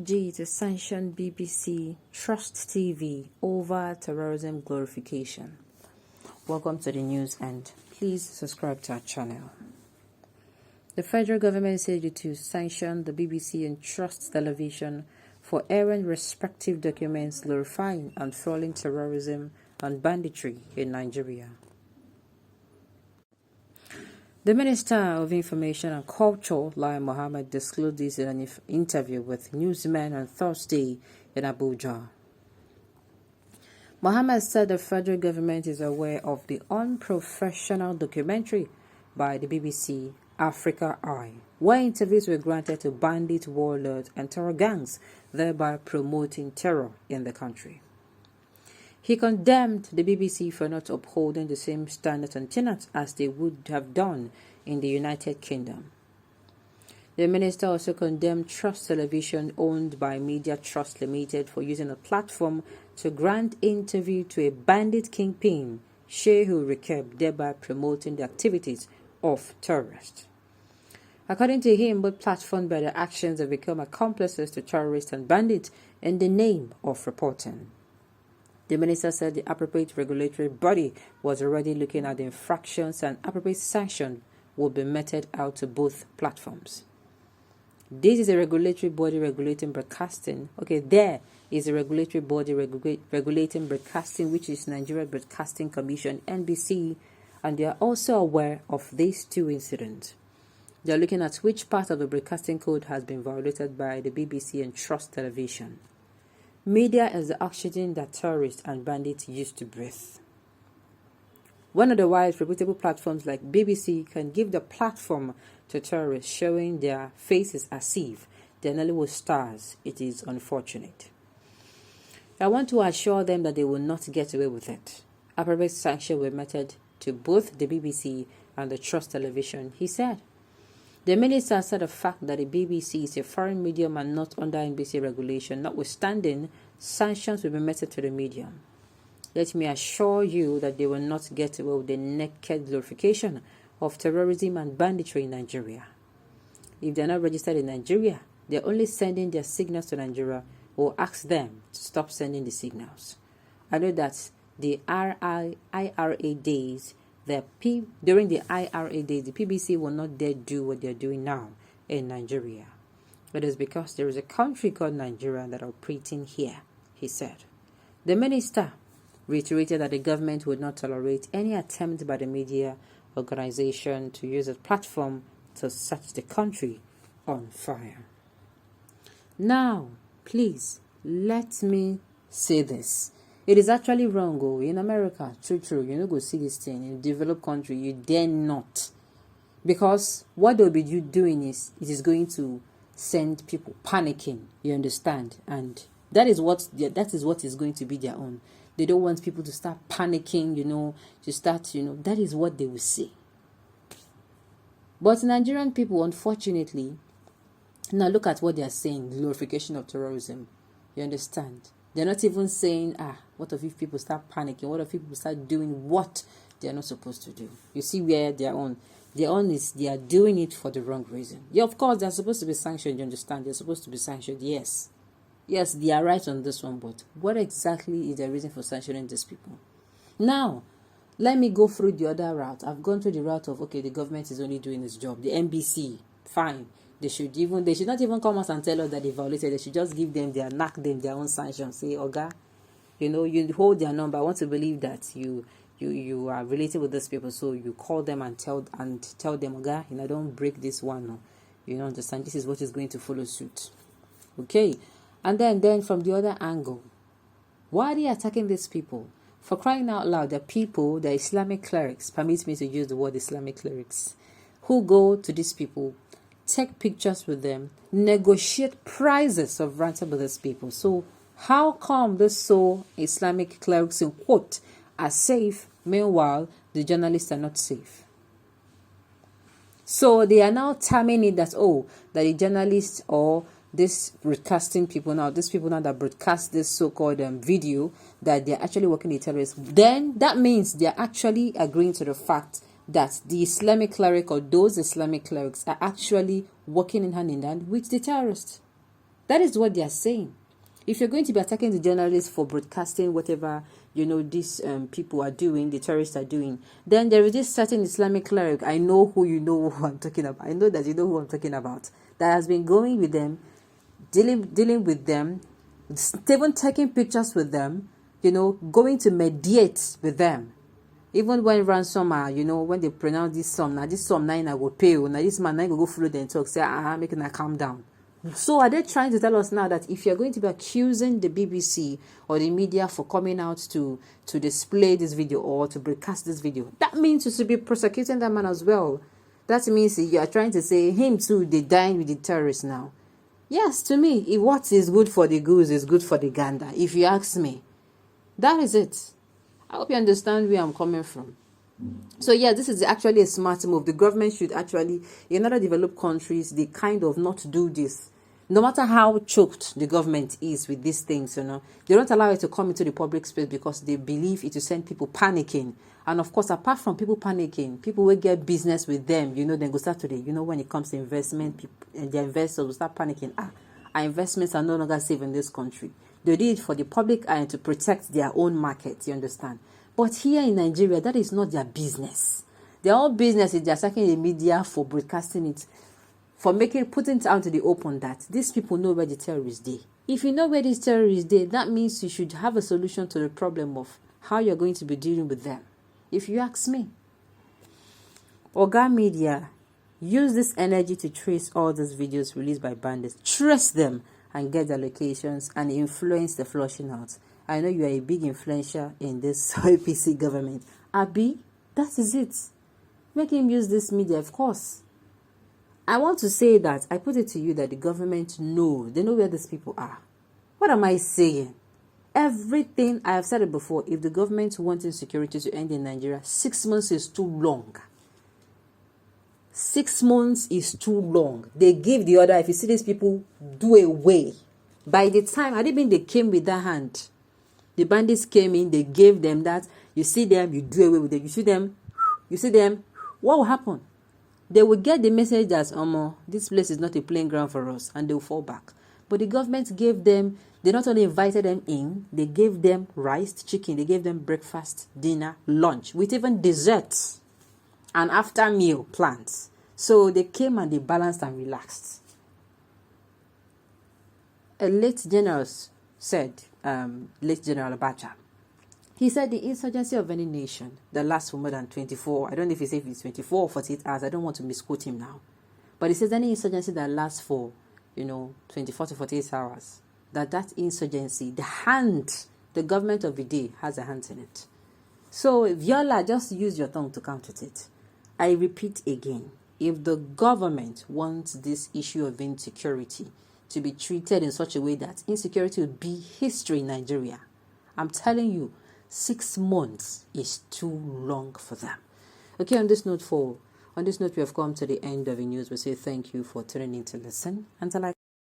strategy to sanction BBC Trust TV over terrorism glorification. Welcome to the news and please subscribe to our channel. The federal government said to sanction the BBC and Trust Television for airing respective documents glorifying and fueling terrorism and banditry in Nigeria. The Minister of Information and Culture, Lai Mohammed, disclosed this in an interview with newsmen on Thursday in Abuja. Mohammed said the federal government is aware of the unprofessional documentary by the BBC, Africa Eye, where interviews were granted to bandit warlords and terror gangs, thereby promoting terror in the country. He condemned the BBC for not upholding the same standards and tenets as they would have done in the United Kingdom. The minister also condemned Trust Television, owned by Media Trust Limited, for using a platform to grant interview to a bandit kingpin, Shehu Rekeb, thereby promoting the activities of terrorists. According to him, both platforms by their actions have become accomplices to terrorists and bandits in the name of reporting. The minister said the appropriate regulatory body was already looking at the infractions and appropriate sanction will be meted out to both platforms. This is a regulatory body regulating broadcasting. Okay, there is a regulatory body regulating broadcasting, which is Nigeria Broadcasting Commission, NBC, and they are also aware of these two incidents. They are looking at which part of the broadcasting code has been violated by the BBC and Trust Television. Media is the oxygen that terrorists and bandits use to breathe. One of the wise, reputable platforms like BBC can give the platform to terrorists, showing their faces as if they're Nollywood stars. It is unfortunate. I want to assure them that they will not get away with it. Appropriate sanction will be meted to both the BBC and the Trust Television, he said. The minister said the fact that the BBC is a foreign medium and not under NBC regulation, notwithstanding, sanctions will be meted to the medium. Let me assure you that they will not get away with the naked glorification of terrorism and banditry in Nigeria. If they are not registered in Nigeria, they are only sending their signals to Nigeria, or ask them to stop sending the signals. I know that the IRA days, during the IRA days, the PBC will not dare do what they are doing now in Nigeria. It is because there is a country called Nigeria that are operating here, he said. The minister reiterated that the government would not tolerate any attempt by the media organization to use a platform to set the country on fire. Now, please, let me say this. It is actually wrong. In America, true, you know, go see this thing. In a developed country, you dare not. Because what they'll be doing is, it is going to send people panicking, you understand? And that is what is going to be their own. They don't want people to start panicking, that is what they will say. But Nigerian people, unfortunately, now look at what they are saying, glorification of terrorism. You understand? They're not even saying, what if people start panicking? What if people start doing what they're not supposed to do? You see where they're on. Their own is they are doing it for the wrong reason. Yeah, of course, they're supposed to be sanctioned, you understand? They're supposed to be sanctioned, yes. Yes, they are right on this one, but what exactly is the reason for sanctioning these people? Now, let me go through the other route. I've gone through the route of, okay, the government is only doing its job. The NBC, fine. They should not even come out and tell us that they violated. They should just give them knock them their own sanctions. Say, Oga, you hold their number. I want to believe that you are related with these people, so you call them and tell them, Oga, don't break this one. No. You understand? This is what is going to follow suit. Okay, and then from the other angle, why are they attacking these people? For crying out loud, the Islamic clerics, permit me to use the word Islamic clerics, who go to these people, take pictures with them, negotiate prices of ransom with these people. So how come these Islamic clerics, in quote, are safe, meanwhile the journalists are not safe? So they are now terming it that that the journalists or these broadcasting people now, these people now that broadcast this so-called video, that they're actually working with terrorists. Then that means they're actually agreeing to the fact that the Islamic cleric or those Islamic clerics are actually working in hand with the terrorists. That is what they are saying. If you're going to be attacking the journalists for broadcasting whatever, these people are doing, the terrorists are doing, then there is this certain Islamic cleric. I know who I'm talking about. I know that you know who I'm talking about. That has been going with them, dealing with them, even taking pictures with them, going to mediate with them. Even when ransom are, when they pronounce this sum, now I will pay you. Now this man, now go follow them and talk, say, making her calm down. So are they trying to tell us now that if you're going to be accusing the BBC or the media for coming out to display this video or to broadcast this video, that means you should be prosecuting that man as well? That means you are trying to say him too, they dine with the terrorists now. Yes, to me, if what is good for the goose is good for the gander, if you ask me. That is it. I hope you understand where I'm coming from. So yeah, this is actually a smart move. The government should actually, in other developed countries, they kind of not do this. No matter how choked the government is with these things, they don't allow it to come into the public space because they believe it will send people panicking. And of course, apart from people panicking, people will get business with them, then go start today. When it comes to investment, the investors will start panicking. Our investments are no longer safe in this country. They did it for the public eye and to protect their own market, you understand? But here in Nigeria, that is not their business. Their own business is they're attacking the media for broadcasting it, for putting it out to the open that these people know where the terrorists are. If you know where these terrorists are, that means you should have a solution to the problem of how you're going to be dealing with them. If you ask me. Oga Media, use this energy to trace all those videos released by bandits. Trace them and get their locations and influence the flushing out. I know you are a big influencer in this APC government. Abi, that is it. Make him use this media, of course. I want to say that, I put it to you that the government they know where these people are. What am I saying? Everything, I have said it before, if the government wants insecurity to end in Nigeria, 6 months is too long. 6 months is too long. They give the order, if you see these people, do away. By the time, I didn't mean they came with that hand. The bandits came in, they gave them that. You see them, you do away with them. You see them, what will happen? They will get the message that, this place is not a playing ground for us, and they will fall back. But the government gave them, they not only invited them in, they gave them rice, chicken, they gave them breakfast, dinner, lunch, with even desserts and after meal plans. So they came and they balanced and relaxed. A late general said, late General Abacha, he said the insurgency of any nation that lasts for more than 24, I don't know if he said it's 24 or 48 hours, I don't want to misquote him now. But he says any insurgency that lasts for, 24 to 48 hours, that insurgency, the government of the day has a hand in it. So Viola, just use your tongue to counter it. I repeat again, if the government wants this issue of insecurity to be treated in such a way that insecurity will be history in Nigeria, I'm telling you, 6 months is too long for them. Okay, on this note, we have come to the end of the news. We say thank you for tuning in to listen. Until I